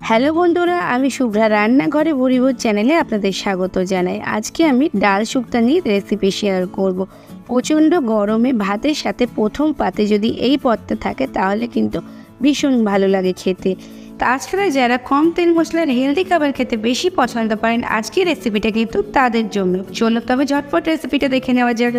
Hello বন্ধুরা, আমি শুভ্রা রান্নাঘরে ভুরিভোজ চ্যানেলে আপনাদের স্বাগত জানাই। আজকে আমি ডাল শুক্তানি রেসিপি শেয়ার করব। প্রচণ্ড গরমে ভাতের সাথে প্রথম পাতে যদি এই পদটা থাকে তাহলে কিন্তু ভীষণ ভালো লাগে খেতে। তাছাড়া যারা কম তেল মশলার হেলদি খাবার খেতে বেশি পছন্দ করেন, আজকের রেসিপিটা কিন্তু তাদের জন্য। চলো তবে ঝটপট রেসিপিটা দেখে নেওয়া যাক।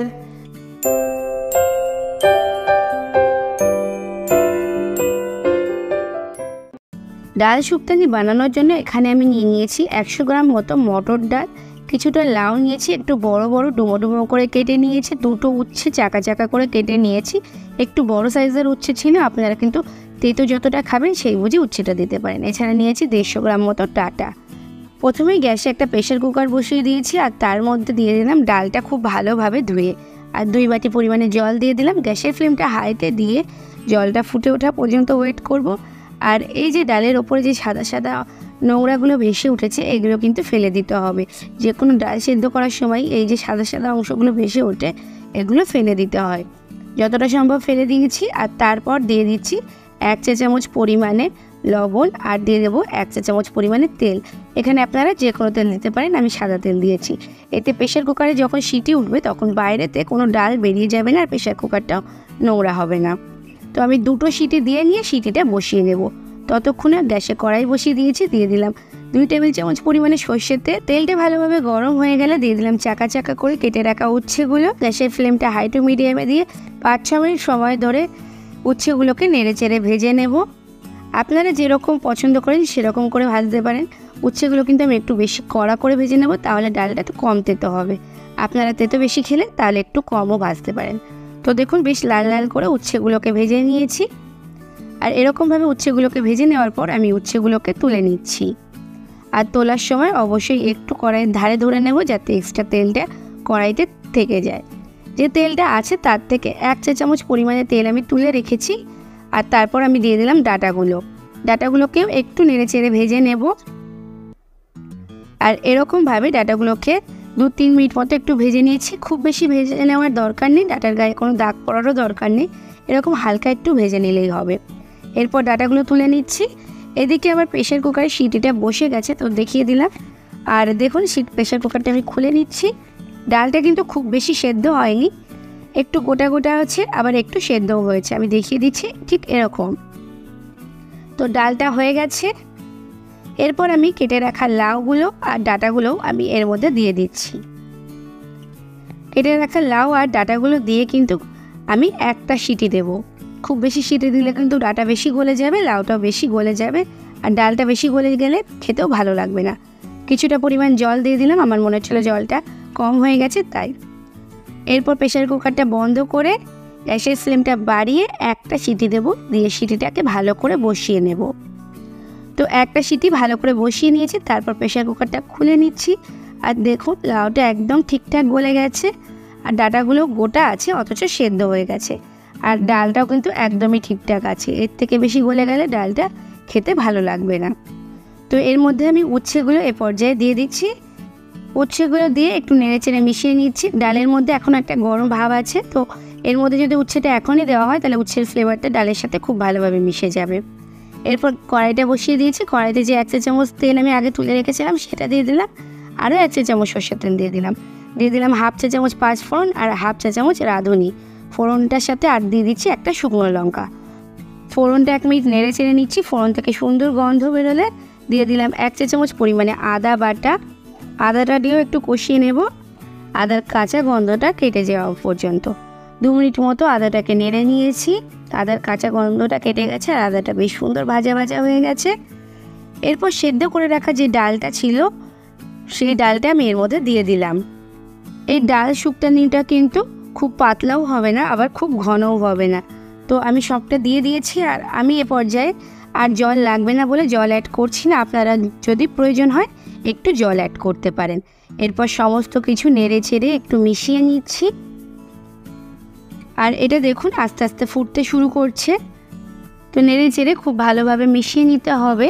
ডাল শুক্তানি বানানোর জন্য এখানে আমি নিয়েছি 100 গ্রাম মতো মটর ডাল, কিছুটা লাউ নিয়েছি, একটু বড় বড় ডুমো ডুমো করে কেটে নিয়েছি, দুটো উচ্ছে চাকা চাকা করে কেটে নিয়েছি। একটু বড় সাইজের উচ্ছে ছিল, আপনারা কিন্তু তেতো যতটা খাবেন সেই বুঝে উচ্ছেটা দিতে পারেন। এছাড়া নিয়েছি 150 গ্রাম মতো ডাঁটা। প্রথমেই গ্যাসে একটা প্রেশার কুকার বসিয়ে দিয়েছি আর তার মধ্যে দিয়ে দিলাম ডালটা খুব ভালোভাবে ধুয়ে, আর 2 বাটি পরিমাণে জল দিয়ে দিলাম। গ্যাসের ফ্লেমটা হাইতে দিয়ে জলটা ফুটে ওঠা পর্যন্ত ওয়েট করব। আর এই যে ডালের ওপরে যে সাদা সাদা নোংরাগুলো ভেসে উঠেছে, এগুলো কিন্তু ফেলে দিতে হবে। যে কোনো ডাল সেদ্ধ করার সময় এই যে সাদা সাদা অংশগুলো ভেসে ওঠে, এগুলো ফেলে দিতে হয়। যতটা সম্ভব ফেলে দিয়েছি। আর তারপর দিয়ে দিচ্ছি 1 চা চামচ পরিমাণে লবণ, আর দিয়ে দেবো 1 চা চামচ পরিমাণে তেল। এখানে আপনারা যে কোনো তেল দিতে পারেন, আমি সাদা তেল দিয়েছি। এতে প্রেশার কুকারে যখন সিটি উঠবে তখন বাইরেতে কোনো ডাল বেরিয়ে যাবে না, আর প্রেশার কুকারটাও নোংরা হবে না। তো আমি 2টো সিটি দিয়ে নিয়ে সিটিটা বসিয়ে নেব। ততক্ষণে গ্যাসে কড়াই বসিয়ে দিয়েছি, দিয়ে দিলাম 2 টেবিল চামচ পরিমাণে সর্ষের তেল। তেলটা ভালোভাবে গরম হয়ে গেলে দিয়ে দিলাম চাকা চাকা করে কেটে রাখা উচ্ছেগুলো। গ্যাসের ফ্লেমটা হাই টু মিডিয়ামে দিয়ে 5-6 মিনিট সময় ধরে উচ্ছেগুলোকে নেড়ে চেড়ে ভেজে নেব। আপনারা যেরকম পছন্দ করেন সেরকম করে ভাজতে পারেন। উচ্ছেগুলো কিন্তু আমি একটু বেশি কড়া করে ভেজে নেব, তাহলে ডালটা একটু কম তেতো হবে। আপনারা তেতো বেশি খেলে তাহলে একটু কমও ভাজতে পারেন। তো দেখুন, বেশ লাল লাল করে উচ্ছেগুলোকে ভেজে নিয়েছি। আর এরকমভাবে উচ্ছেগুলোকে ভেজে নেওয়ার পর আমি উচ্ছেগুলোকে তুলে নিচ্ছি। আর তোলার সময় অবশ্যই একটু কড়াইয়ের ধারে ধরে নেব, যাতে এক্সট্রা তেলটা কড়াইতে থেকে যায়। যে তেলটা আছে তার থেকে 1 চা চামচ পরিমাণে তেল আমি তুলে রেখেছি। আর তারপর আমি দিয়ে দিলাম ডাঁটাগুলোকেও একটু নেড়ে চেড়ে ভেজে নেব। আর এরকমভাবে ডাঁটাগুলোকে 2-3 মিনিট মতো একটু ভেজে নিয়েছি। খুব বেশি ভেজে নেওয়ার দরকার নেই, ডাঁটার গায়ে কোনো দাগ পড়ারও দরকার নেই, এরকম হালকা একটু ভেজে নিলেই হবে। এরপর ডাঁটাগুলো তুলে নিচ্ছি। এদিকে আবার প্রেশার কুকারে সিটিটা বসে গেছে, তো দেখিয়ে দিলাম। আর দেখুন, প্রেশার কুকারটা আমি খুলে নিচ্ছি। ডালটা কিন্তু খুব বেশি সেদ্ধ হয়নি, একটু গোটা গোটা আছে, আবার একটু সেদ্ধও হয়েছে। আমি দেখিয়ে দিচ্ছি ঠিক এরকম। তো ডালটা হয়ে গেছে। এরপর আমি কেটে রাখা লাউগুলো আর ডাঁটাগুলোও আমি এর মধ্যে দিয়ে দিচ্ছি। কেটে রাখা লাউ আর ডাঁটাগুলো দিয়ে কিন্তু আমি একটা সিটি দেব। খুব বেশি সিটি দিলে কিন্তু ডাঁটা বেশি গলে যাবে, লাউটাও বেশি গলে যাবে, আর ডালটা বেশি গলে গেলে খেতেও ভালো লাগবে না। কিছুটা পরিমাণ জল দিয়ে দিলাম, আমার মনে হচ্ছিল জলটা কম হয়ে গেছে তাই। এরপর প্রেশার কুকারটা বন্ধ করে গ্যাসের ফ্লেমটা বাড়িয়ে একটা সিটি দেব, দিয়ে সিটিটাকে ভালো করে বসিয়ে নেব। তো একটা সিটি ভালো করে বসিয়ে নিয়েছি, তারপর প্রেশার কুকারটা খুলে নিচ্ছি। আর দেখুন, লাউটা একদম ঠিকঠাক গলে গেছে, আর ডাঁটাগুলো গোটা আছে অথচ সেদ্ধ হয়ে গেছে। আর ডালটাও কিন্তু একদমই ঠিকঠাক আছে, এর থেকে বেশি গলে গেলে ডালটা খেতে ভালো লাগবে না। তো এর মধ্যে আমি উচ্ছেগুলো এ পর্যায়ে দিয়ে দিচ্ছি। উচ্ছেগুলো দিয়ে একটু নেড়ে চেড়ে মিশিয়ে নিচ্ছি। ডালের মধ্যে এখন একটা গরম ভাব আছে, তো এর মধ্যে যদি উচ্ছেটা এখনই দেওয়া হয় তাহলে উচ্ছের ফ্লেভারটা ডালের সাথে খুব ভালোভাবে মিশে যাবে। এরপর কড়াইটা বসিয়ে দিয়েছি। কড়াইতে যে 1 চা চামচ তেল আমি আগে তুলে রেখেছিলাম সেটা দিয়ে দিলাম, আরও 1 চা চামচ সর্ষের তেল দিয়ে দিলাম। 1/2 চা চামচ 5 ফোড়ন আর 1/2 চা চামচ রাঁধুনি। ফোড়নটার সাথে আর দিয়ে দিচ্ছি একটা শুকনো লঙ্কা। ফোড়নটা 1 মিনিট নেড়ে চেড়ে নিচ্ছি। ফোড়ন থেকে সুন্দর গন্ধ বেরোলে দিয়ে দিলাম 1 চা চামচ পরিমাণে আদা বাটা। আদাটা দিয়েও একটু কষিয়ে নেব, আদার কাঁচা গন্ধটা কেটে যাওয়া পর্যন্ত। 2 মিনিট মতো আদাটাকে নেড়ে নিয়েছি। আদার কাঁচা গন্ধটা কেটে গেছে আর আদাটা বেশ সুন্দর ভাজা ভাজা হয়ে গেছে। এরপর সেদ্ধ করে রাখা যে ডালটা ছিল সেই ডালটা আমি এর মধ্যে দিয়ে দিলাম। এই ডাল শুক্তানিটা কিন্তু খুব পাতলাও হবে না, আবার খুব ঘনও হবে না। তো আমি সবটা দিয়ে দিয়েছি। আর আমি এ পর্যায়ে আর জল লাগবে না বলে জল অ্যাড করছি না, আপনারা যদি প্রয়োজন হয় একটু জল অ্যাড করতে পারেন। এরপর সমস্ত কিছু নেড়ে ছেড়ে একটু মিশিয়ে নিচ্ছি। আর এটা দেখুন আস্তে আস্তে ফুটতে শুরু করছে, তো নেড়ে চেড়ে খুব ভালোভাবে মিশিয়ে নিতে হবে।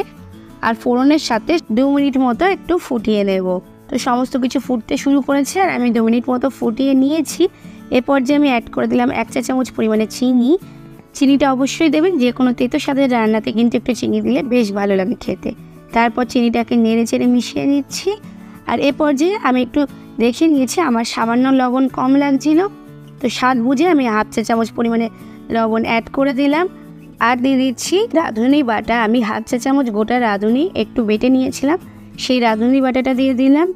আর ফোড়নের সাথে 2 মিনিট মতো একটু ফুটিয়ে নেব। তো সমস্ত কিছু ফুটতে শুরু করেছে আর আমি 2 মিনিট মতো ফুটিয়ে নিয়েছি। এ পর্যায়ে আমি অ্যাড করে দিলাম 1 চা চামচ পরিমাণে চিনি। চিনিটা অবশ্যই দেবেন, যে কোনো তেতো স্বাদের রান্নাতে কিন্তু একটু চিনি দিলে বেশ ভালো লাগে খেতে। তারপর চিনিটাকে নেড়ে চেড়ে মিশিয়ে নিচ্ছি। আর এ পর্যায়ে আমি একটু দেখে নিয়েছি আমার সামান্য লবণ কম লাগছিল, তো স্বাদ বুঝে আমি হাফ চা চামচ পরিমাণে লবণ অ্যাড করে দিলাম। আর দিয়ে দিচ্ছি রাঁধুনি বাটা। আমি হাফ চা চামচ গোটা রাঁধুনি একটু বেটে নিয়েছিলাম, সেই রাঁধুনি বাটাটা দিয়ে দিলাম।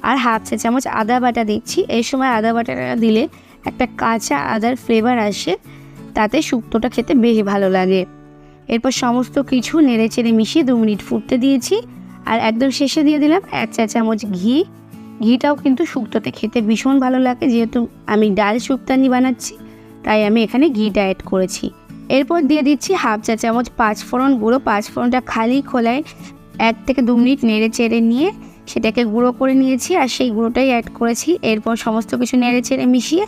আর হাফ চা চামচ আদা বাটা দিচ্ছি। এই সময় আদা বাটাটা দিলে একটা কাঁচা আদার ফ্লেভার আসে, তাতে শুক্তোটা খেতে বেশ ভালো লাগে। এরপর সমস্ত কিছু নেড়ে চেড়ে মিশিয়ে 2 মিনিট ফুটতে দিয়েছি। আর একদম শেষে দিয়ে দিলাম 1 চা চামচ ঘি। ঘিটাও কিন্তু শুক্তোতে খেতে ভীষণ ভালো লাগে, যেহেতু আমি ডাল শুক্তানি বানাচ্ছি তাই আমি এখানে ঘিটা অ্যাড করেছি। এরপর দিয়ে দিচ্ছি হাফ চা চামচ 5 ফোড়ন গুঁড়ো। 5 ফোড়নটা খালি খোলায় 1 থেকে 2 মিনিট নেড়ে চেড়ে নিয়ে সেটাকে গুঁড়ো করে নিয়েছি, আর সেই গুঁড়োটাই অ্যাড করেছি। এরপর সমস্ত কিছু নেড়ে চেড়ে মিশিয়ে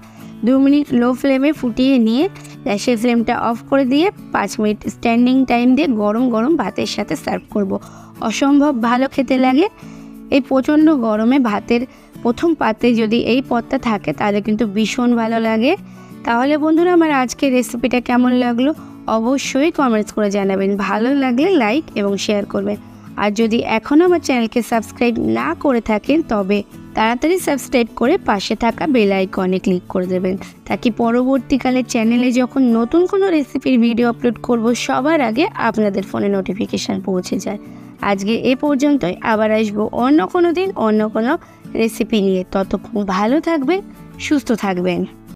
2 মিনিট লো ফ্লেমে ফুটিয়ে নিয়ে গ্যাসের ফ্লেমটা অফ করে দিয়ে 5 মিনিট স্ট্যান্ডিং টাইম দিয়ে গরম গরম ভাতের সাথে সার্ভ করব। অসম্ভব ভালো খেতে লাগে। এই প্রচণ্ড গরমে ভাতের প্রথম পাতে যদি এই পদটা থাকে তাহলে কিন্তু ভীষণ ভালো লাগে। তাহলে বন্ধুরা, আমার আজকের রেসিপিটা কেমন লাগলো অবশ্যই কমেন্টস করে জানাবেন। ভালো লাগলে লাইক এবং শেয়ার করবেন। আর যদি এখনও আমার চ্যানেলকে সাবস্ক্রাইব না করে থাকেন তবে তাড়াতাড়ি সাবস্ক্রাইব করে পাশে থাকা বেল আইকনে ক্লিক করে দেবেন, তাকে পরবর্তীকালে চ্যানেলে যখন নতুন কোনো রেসিপির ভিডিও আপলোড করব সবার আগে আপনাদের ফোনে নোটিফিকেশান পৌঁছে যায়। আজকে এ পর্যন্তই, আবার আসবো অন্য কোনো দিন অন্য কোনো রেসিপি নিয়ে। ততক্ষণ ভালো থাকবেন, সুস্থ থাকবেন।